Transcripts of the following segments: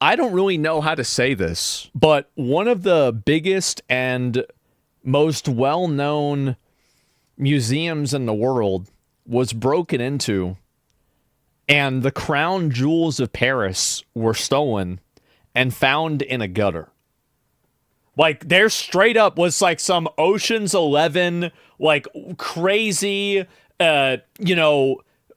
I don't really know how to say this, but one of the biggest and most well-known museums in the world was broken into, and the crown jewels of Paris were stolen and found in a gutter. Like, there straight up was like some Ocean's 11, like crazy,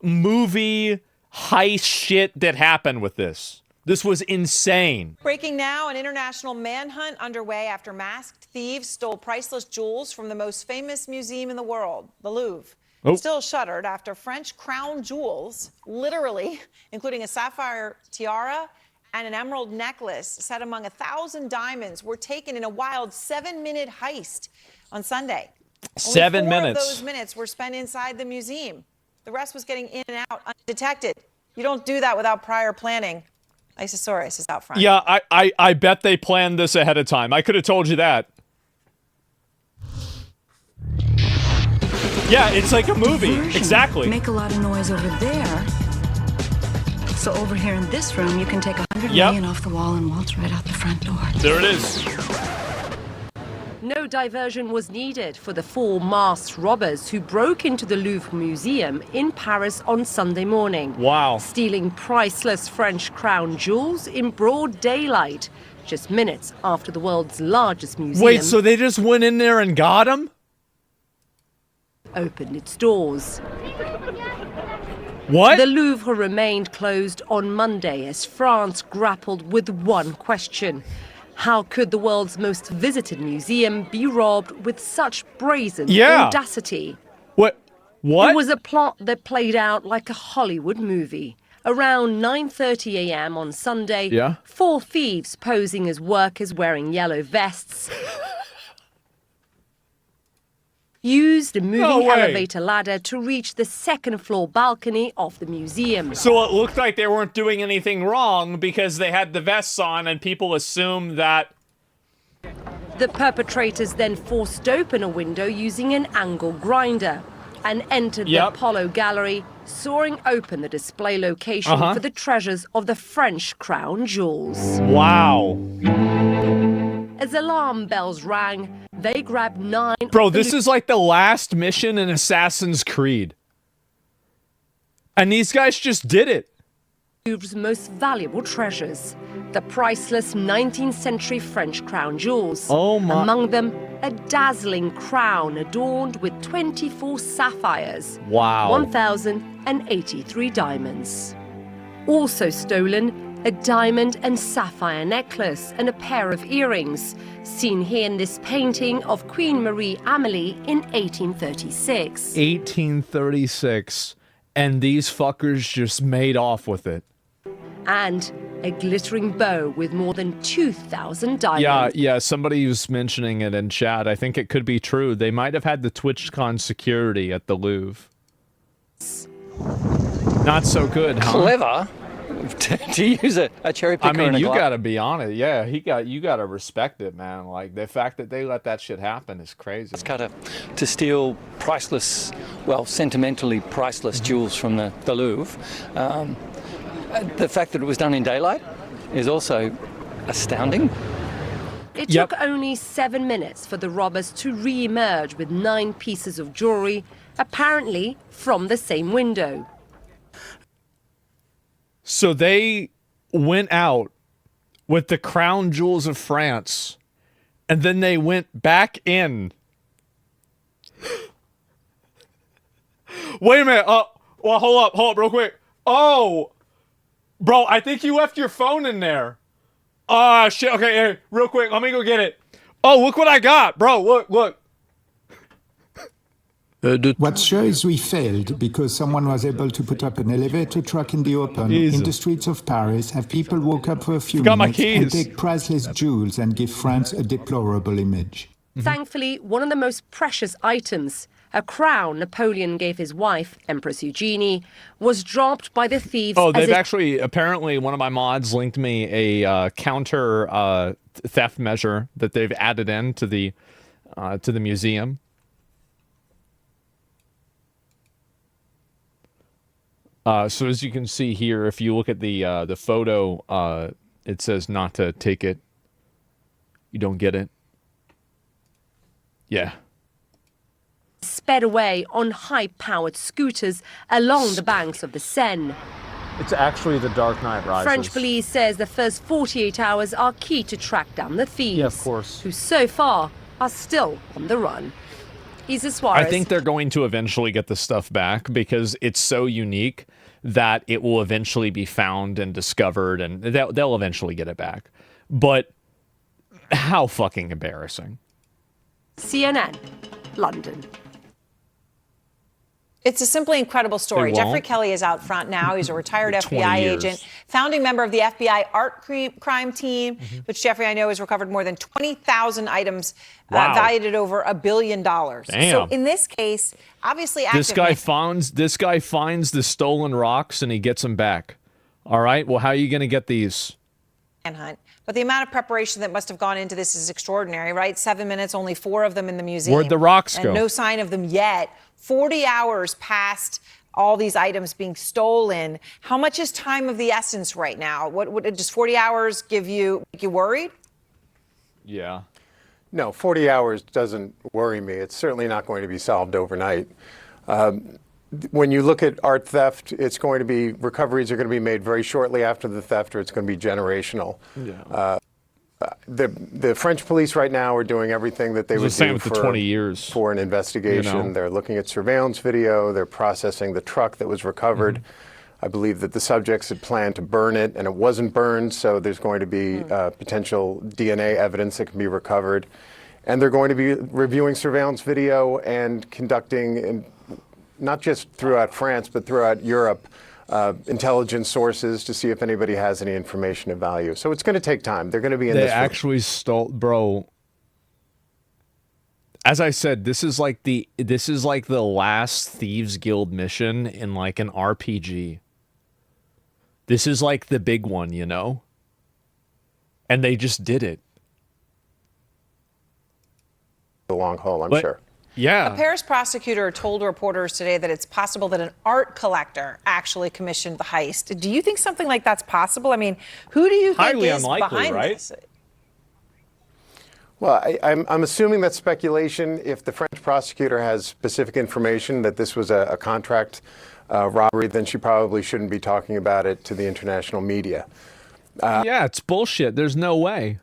movie heist shit that happened with this. This was insane. Breaking now, an international manhunt underway after masked thieves stole priceless jewels from the most famous museum in the world, the Louvre. Oh. Still shuttered after French crown jewels, literally, including a sapphire tiara and an emerald necklace set among 1,000 diamonds, were taken in a wild 7-minute heist on Sunday. 7 minutes. Only 4 of those minutes were spent inside the museum. The rest was getting in and out undetected. You don't do that without prior planning. Isosaurus is out front. Yeah, I bet they planned this ahead of time. I could have told you that. Yeah, it's like a movie. Exactly. Make a lot of noise over there. So over here in this room, you can take 100 million off the wall and waltz right out the front door. There it is. No diversion was needed for the 4 masked robbers who broke into the Louvre Museum in Paris on Sunday morning. Wow. Stealing priceless French crown jewels in broad daylight, just minutes after the world's largest museum. Wait, so they just went in there and got them? Opened its doors. What? The Louvre remained closed on Monday as France grappled with one question. How could the world's most visited museum be robbed with such brazen audacity? What? It was a plot that played out like a Hollywood movie. Around 9:30 a.m. on Sunday, 4 thieves posing as workers wearing yellow vests used a moving elevator ladder to reach the second-floor balcony of the museum. So it looked like they weren't doing anything wrong because they had the vests on and people assumed that... The perpetrators then forced open a window using an angle grinder and entered the Apollo Gallery, sawing open the display location for the treasures of the French crown jewels. Wow. As alarm bells rang, they grabbed 9... Bro, this is like the last mission in Assassin's Creed. And these guys just did it. Louvre's most valuable treasures, the priceless 19th century French crown jewels. Oh my. Among them, a dazzling crown adorned with 24 sapphires. Wow. 1,083 diamonds. Also stolen, a diamond and sapphire necklace and a pair of earrings, seen here in this painting of Queen Marie Amélie in 1836. 1836. And these fuckers just made off with it. And a glittering bow with more than 2,000 diamonds. Yeah, somebody was mentioning it in chat. I think it could be true. They might have had the TwitchCon security at the Louvre. Not so good, huh? Clever. To use a cherry picker. I mean, you gotta be on it. Yeah, you gotta respect it, man. Like, the fact that they let that shit happen is crazy. It's kind of to steal priceless, well, sentimentally priceless jewels from the Louvre. The fact that it was done in daylight is also astounding. It took only 7 minutes for the robbers to re-emerge with 9 pieces of jewelry, apparently from the same window. So they went out with the crown jewels of France, and then they went back in. Wait a minute. Well, hold up real quick. Oh, bro, I think you left your phone in there. Ah, shit. Okay, hey, real quick. Let me go get it. Oh, look what I got, bro. Look. What's sure is we failed because someone was able to put up an elevator truck in the open in the streets of Paris, have people walk up for a few minutes and take priceless jewels and give France a deplorable image. Thankfully, one of the most precious items, a crown Napoleon gave his wife, Empress Eugenie, was dropped by the thieves. Oh, they've actually, apparently one of my mods linked me a counter theft measure that they've added in to the museum. So as you can see here, if you look at the photo it says not to take it. You don't get it. Yeah. Sped away on high-powered scooters along the banks of the Seine. It's actually The Dark Knight Rises. French police says the first 48 hours are key to track down the thieves. Yeah, of course. Who so far are still on the run. Isa Suarez. I think they're going to eventually get the stuff back because it's so unique that it will eventually be found and discovered, and they'll eventually get it back. But how fucking embarrassing. CNN, London. It's a simply incredible story. Jeffrey Kelly is out front now. He's a retired FBI agent, founding member of the FBI art crime team, which, Jeffrey, I know has recovered more than 20,000 items valued at over $1 billion. Damn. So in this case, obviously, this guy finds the stolen rocks and he gets them back. All right. Well, how are you going to get these? Manhunt. But the amount of preparation that must have gone into this is extraordinary, right? 7 minutes, only 4 of them in the museum. Where'd the rocks go? And no sign of them yet. 40 hours past all these items being stolen. How much is time of the essence right now? What would just 40 hours make you worried? Yeah. No, 40 hours doesn't worry me. It's certainly not going to be solved overnight. When you look at art theft, recoveries are going to be made very shortly after the theft, or it's going to be generational. Yeah. The French police right now are doing everything that they would do for 20 years. For an investigation. You know? They're looking at surveillance video. They're processing the truck that was recovered. I believe that the subjects had planned to burn it, and it wasn't burned, so there's going to be potential DNA evidence that can be recovered. And they're going to be reviewing surveillance video and conducting, not just throughout France, but throughout Europe, intelligence sources to see if anybody has any information of value. So it's going to take time. They're going to be in this. They actually stole, bro. As I said, this is like the last Thieves Guild mission in like an RPG. This is like the big one, you know? And they just did it. The long haul, I'm sure. Yeah. A Paris prosecutor told reporters today that it's possible that an art collector actually commissioned the heist. Do you think something like that's possible? I mean, who do you think is behind this? Well, I'm assuming that's speculation. If the French prosecutor has specific information that this was a contract robbery, then she probably shouldn't be talking about it to the international media. Yeah, it's bullshit. There's no way.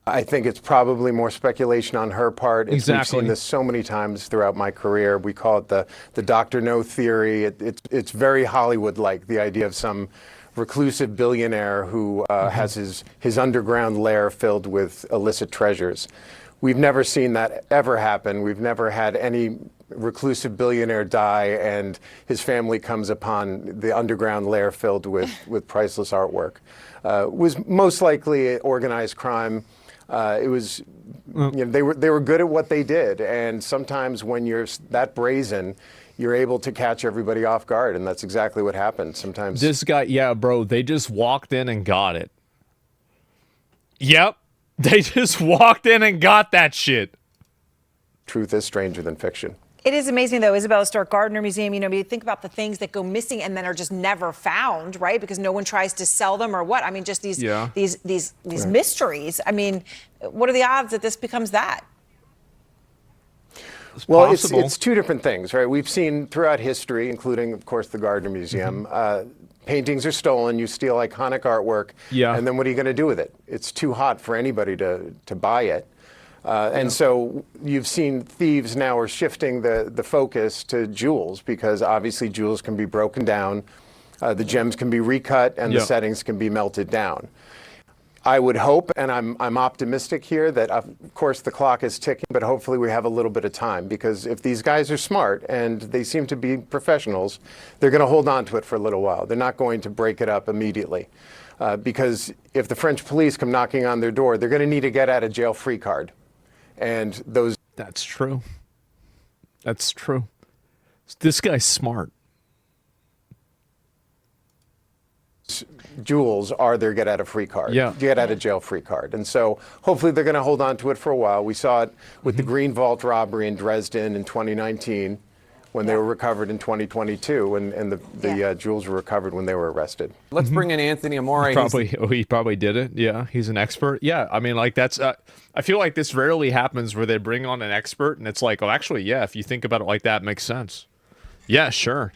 I think it's probably more speculation on her part. Exactly. We've seen this so many times throughout my career. We call it the Dr. No theory. It's very Hollywood-like, the idea of some reclusive billionaire who has his underground lair filled with illicit treasures. We've never seen that ever happen. We've never had any reclusive billionaire die and his family comes upon the underground lair filled with priceless artwork. It was most likely organized crime. It was, they were good at what they did, and sometimes when you're that brazen, you're able to catch everybody off guard, and that's exactly what happened. Sometimes this guy, yeah, bro, they just walked in and got it. Yep, they just walked in and got that shit. Truth is stranger than fiction. It is amazing, though, Isabella Stark Gardner Museum, you think about the things that go missing and then are just never found, right? Because no one tries to sell them or what? I mean, just these mysteries. I mean, what are the odds that this becomes that? Well, it's two different things, right? We've seen throughout history, including, of course, the Gardner Museum, paintings are stolen, you steal iconic artwork, and then what are you going to do with it? It's too hot for anybody to buy it. And so you've seen thieves now are shifting the focus to jewels, because obviously jewels can be broken down, the gems can be recut, and the settings can be melted down. I would hope, and I'm optimistic here, that of course the clock is ticking, but hopefully we have a little bit of time, because if these guys are smart and they seem to be professionals, they're going to hold on to it for a little while. They're not going to break it up immediately. Because if the French police come knocking on their door, they're going to need a get-out-of-jail-free card. And those... That's true. That's true. This guy's smart. Jewels are their get-out-of-free card. Yeah. Get-out-of-jail-free card. And so hopefully they're going to hold on to it for a while. We saw it with the Green Vault robbery in Dresden in 2019. when they were recovered in 2022, and the jewels were recovered when they were arrested. Let's bring in Anthony Amore. He probably did it. Yeah, he's an expert. Yeah, I mean, like that's. I feel like this rarely happens where they bring on an expert and it's like, oh, actually, yeah, if you think about it like that, it makes sense. Yeah, sure.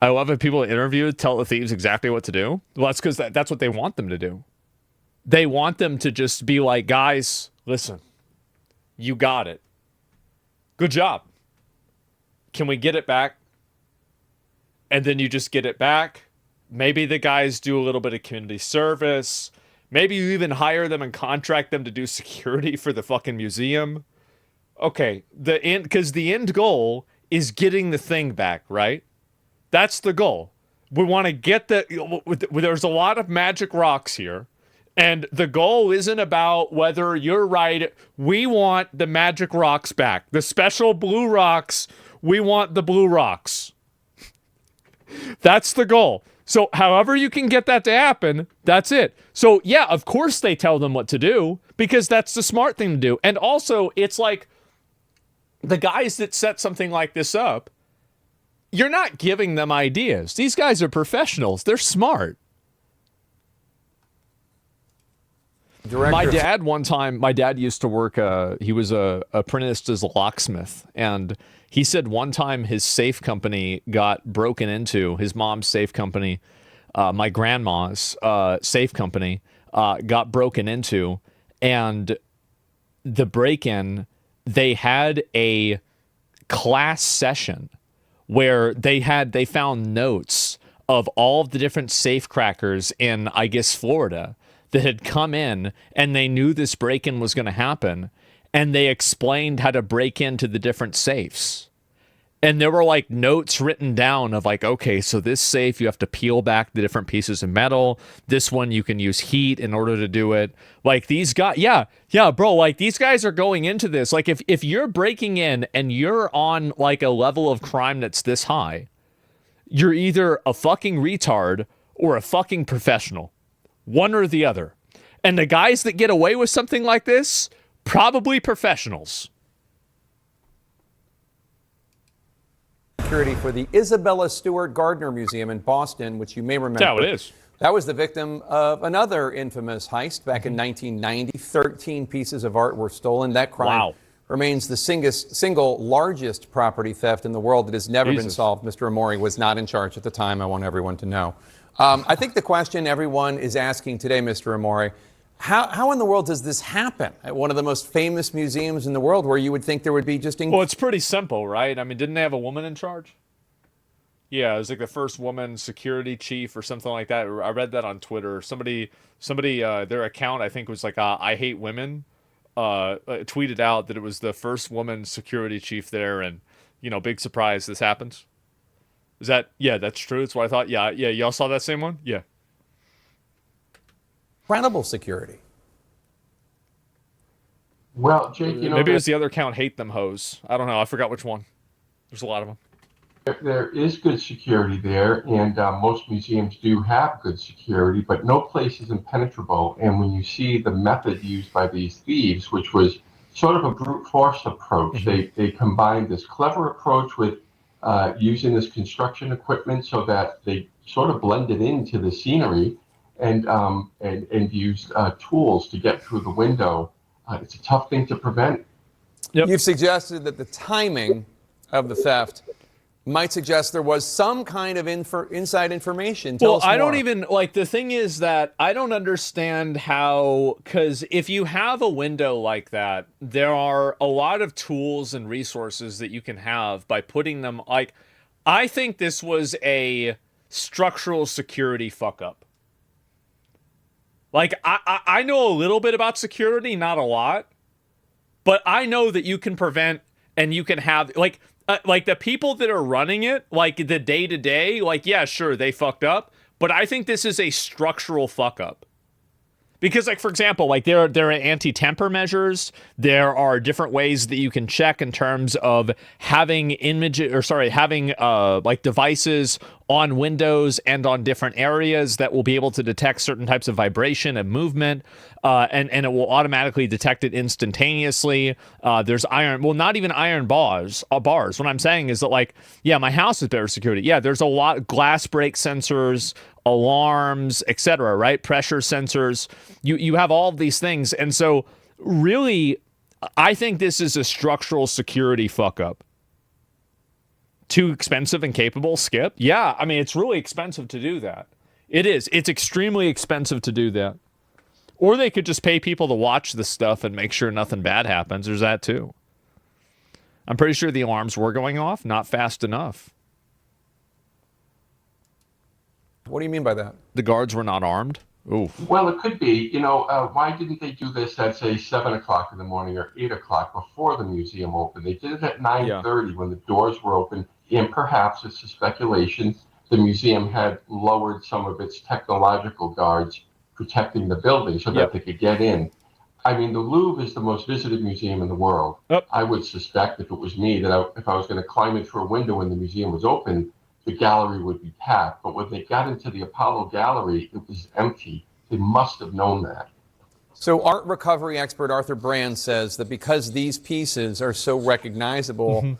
I love it. People interviewed tell the thieves exactly what to do. Well, that's because that's what they want them to do. They want them to just be like, guys, listen, you got it. Good job. Can we get it back? And then you just get it back. Maybe the guys do a little bit of community service. Maybe you even hire them and contract them to do security for the fucking museum. Okay, because the end goal is getting the thing back, right? That's the goal. We want to get there's a lot of magic rocks here. And the goal isn't about whether you're right. We want the magic rocks back. The special blue rocks, we want the blue rocks. That's the goal. So however you can get that to happen, that's it. So yeah, of course they tell them what to do because that's the smart thing to do. And also, it's like the guys that set something like this up, you're not giving them ideas. These guys are professionals. They're smart. My dad used to work, he was apprenticed as a locksmith, and he said one time his safe company got broken into, his mom's safe company, my grandma's safe company, got broken into, and the break-in, they had a class session where they found notes of all of the different safe crackers in, I guess, Florida, that had come in, and they knew this break-in was going to happen, and they explained how to break into the different safes. And there were like notes written down of like, okay, so this safe, you have to peel back the different pieces of metal. This one, you can use heat in order to do it. Like these guys, yeah, bro, like these guys are going into this. Like if you're breaking in and you're on like a level of crime that's this high, you're either a fucking retard or a fucking professional. One or the other. And the guys that get away with something like this, probably professionals. Security for the Isabella Stewart Gardner Museum in Boston, which you may remember. That's how it is. That was the victim of another infamous heist back in 1990. 13 pieces of art were stolen. That crime remains the single largest property theft in the world that has never been solved. Mr. Amore was not in charge at the time. I want everyone to know. I think the question everyone is asking today, Mr. Amore, how in the world does this happen at one of the most famous museums in the world where you would think there would be just... Well, it's pretty simple, right? I mean, didn't they have a woman in charge? Yeah, it was like the first woman security chief or something like that. I read that on Twitter. Somebody, their account, I think, was like, I hate women, tweeted out that it was the first woman security chief there, and, big surprise, this happens. Is that, yeah, that's true. That's what I thought. Yeah, y'all saw that same one? Yeah. Incredible security. Well, Jake, maybe it was the other account, hate them hoes. I don't know. I forgot which one. There's a lot of them. There is good security there, and most museums do have good security, but no place is impenetrable. And when you see the method used by these thieves, which was sort of a brute force approach, they combined this clever approach with using this construction equipment so that they sort of blended into the scenery and used tools to get through the window. It's a tough thing to prevent. Yep. You've suggested that the timing of the theft might suggest there was some kind of inside information. Tell us more. I don't even, the thing is that I don't understand how, because if you have a window like that, there are a lot of tools and resources that you can have by putting them, I think this was a structural security fuck up. I know a little bit about security, not a lot, but I know that you can prevent and you can have, the people that are running it, the day-to-day, yeah, sure, they fucked up, but I think this is a structural fuck up. Because, for example, there are anti-temper measures. There are different ways that you can check in terms of having devices on windows and on different areas that will be able to detect certain types of vibration and movement, and it will automatically detect it instantaneously. There's not even iron bars. What I'm saying is that, like, yeah, my house is better security. Yeah, there's a lot of glass break sensors, alarms, etc., right? Pressure sensors. You have all of these things. And so really, I think this is a structural security fuck up. Too expensive and capable, Skip? Yeah, I mean, it's really expensive to do that. It is. It's extremely expensive to do that. Or they could just pay people to watch this stuff and make sure nothing bad happens. There's that too. I'm pretty sure the alarms were going off, not fast enough. What do you mean by that? The guards were not armed? Ooh. Well, it could be. Why didn't they do this at, say, 7 o'clock in the morning or 8 o'clock before the museum opened? They did it at 9:30 when the doors were open. And perhaps, it's a speculation, the museum had lowered some of its technological guards protecting the building so that they could get in. I mean, the Louvre is the most visited museum in the world. I would suspect, if it was me, that if I was going to climb in through a window when the museum was open, the gallery would be packed. But when they got into the Apollo Gallery, it was empty. They must have known that. So art recovery expert Arthur Brand says that because these pieces are so recognizable,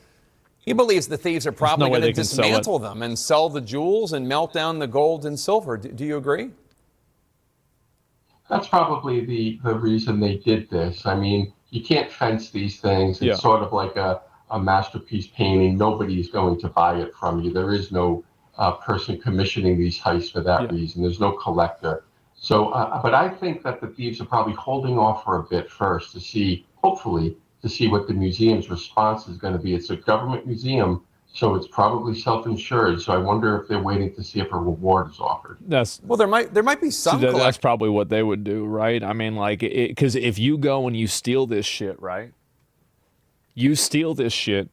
he believes the thieves are probably going to dismantle them and sell the jewels and melt down the gold and silver. Do you agree? That's probably the reason they did this. I mean, you can't fence these things. It's sort of like a masterpiece painting. Nobody's going to buy it from you. There is no person commissioning these heists for that reason. There's no collector. So, but I think that the thieves are probably holding off for a bit first to see, hopefully, to see what the museum's response is going to be. It's a government museum, so it's probably self-insured. So I wonder if they're waiting to see if a reward is offered. Well, there might be some. So that's probably what they would do, right? I mean, like, because if you go and you steal this shit, right? You steal this shit,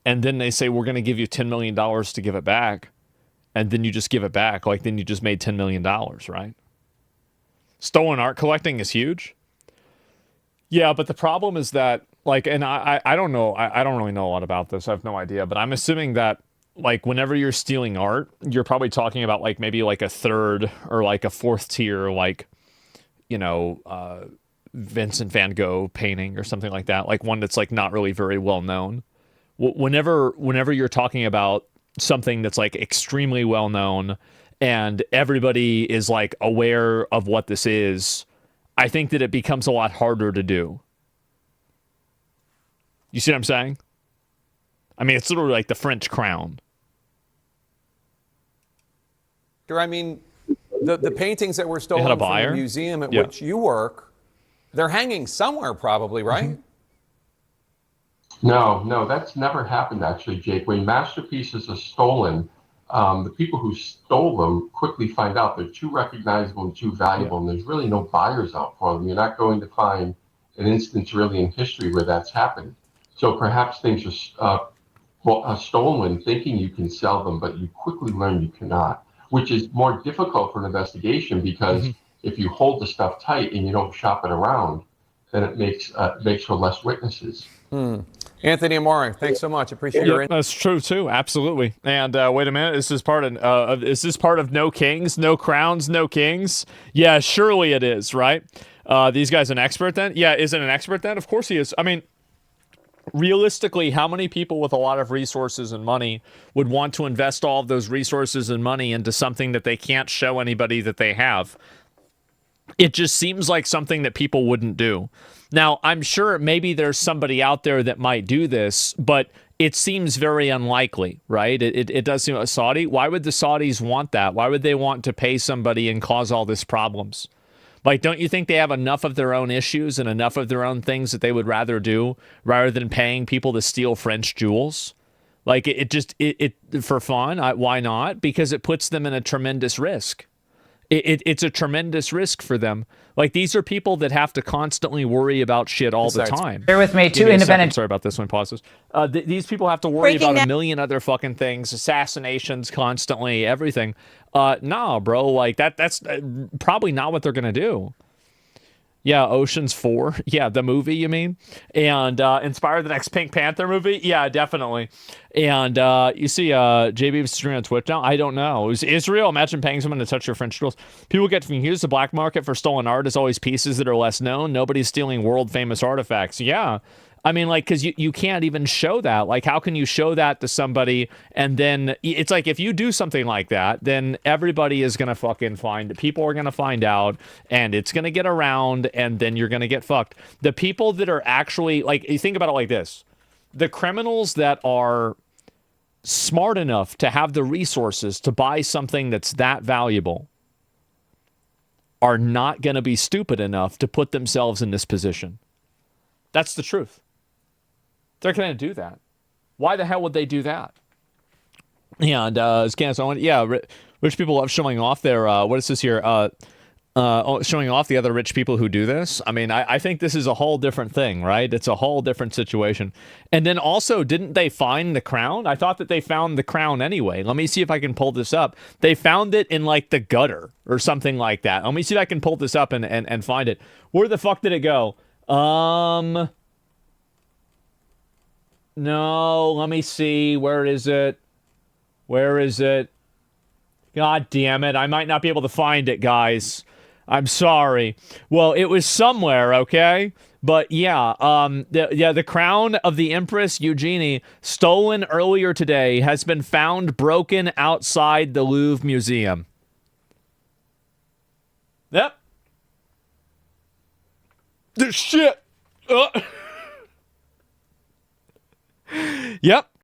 and then they say, we're going to give you $10 million to give it back, and then you just give it back. Like, then you just made $10 million, right? Stolen art collecting is huge. Yeah, but the problem is that, like, and I don't know, I don't really know a lot about this. I have no idea, but I'm assuming that, like, whenever you're stealing art, you're probably talking about, like, maybe like a third or like a fourth tier, like, Vincent van Gogh painting or something like that, like one that's like not really very well known. Whenever you're talking about something that's like extremely well known and everybody is like aware of what this is, I think that it becomes a lot harder to do. You see what I'm saying? I mean, it's literally like the French crown. I mean, the paintings that were stolen from the museum at which you work, they're hanging somewhere probably, right? No, that's never happened, actually, Jake. When masterpieces are stolen, the people who stole them quickly find out they're too recognizable and too valuable, and there's really no buyers out for them. You're not going to find an instance really in history where that's happened. So perhaps things are stolen thinking you can sell them, but you quickly learn you cannot, which is more difficult for an investigation because if you hold the stuff tight and you don't shop it around, then it makes for less witnesses. Anthony Amore, thanks so much. Appreciate your input. That's true too, absolutely. And wait a minute, is this part of No Kings, No Crowns, No Kings? Yeah, surely it is, right? These guys an expert then? Yeah, is it an expert then? Of course he is. I mean, realistically, how many people with a lot of resources and money would want to invest all of those resources and money into something that they can't show anybody that they have? It just seems like something that people wouldn't do. Now, I'm sure maybe there's somebody out there that might do this, but it seems very unlikely, right? It does seem like Saudi. Why would the Saudis want that? Why would they want to pay somebody and cause all these problems? Like, don't you think they have enough of their own issues and enough of their own things that they would rather do rather than paying people to steal French jewels? Like, it for fun. Why not? Because it puts them in a tremendous risk. It's a tremendous risk for them. Like, these are people that have to constantly worry about shit all the time. Bear with me, two independent. Sorry about this one. Pauses. These people have to worry about a million other fucking things, assassinations constantly, everything. Nah, bro. Like that's probably not what they're gonna do. Yeah, Ocean's 4. Yeah, the movie, you mean? And inspired the next Pink Panther movie? Yeah, definitely. And you see JB was streaming on Twitch now? I don't know. It was Israel. Imagine paying someone to touch your French jewels. People get confused. The black market for stolen art is always pieces that are less known. Nobody's stealing world-famous artifacts. Yeah. I mean, like, because you can't even show that. Like, how can you show that to somebody? And then it's like, if you do something like that, then everybody is going to fucking people are going to find out, and it's going to get around, and then you're going to get fucked. The people that are actually, like, you think about it like this. The criminals that are smart enough to have the resources to buy something that's that valuable are not going to be stupid enough to put themselves in this position. That's the truth. They're going to do that. Why the hell would they do that? And rich people love showing off their, what is this here? Showing off the other rich people who do this. I mean, I think this is a whole different thing, right? It's a whole different situation. And then also, didn't they find the crown? I thought that they found the crown anyway. Let me see if I can pull this up. They found it in like the gutter or something like that. Let me see if I can pull this up and find it. Where the fuck did it go? No, let me see. Where is it? Where is it? God damn it. I might not be able to find it, guys. I'm sorry. Well, it was somewhere, okay? But yeah, the crown of the Empress Eugenie, stolen earlier today, has been found broken outside the Louvre Museum. Yep. The shit. Yep.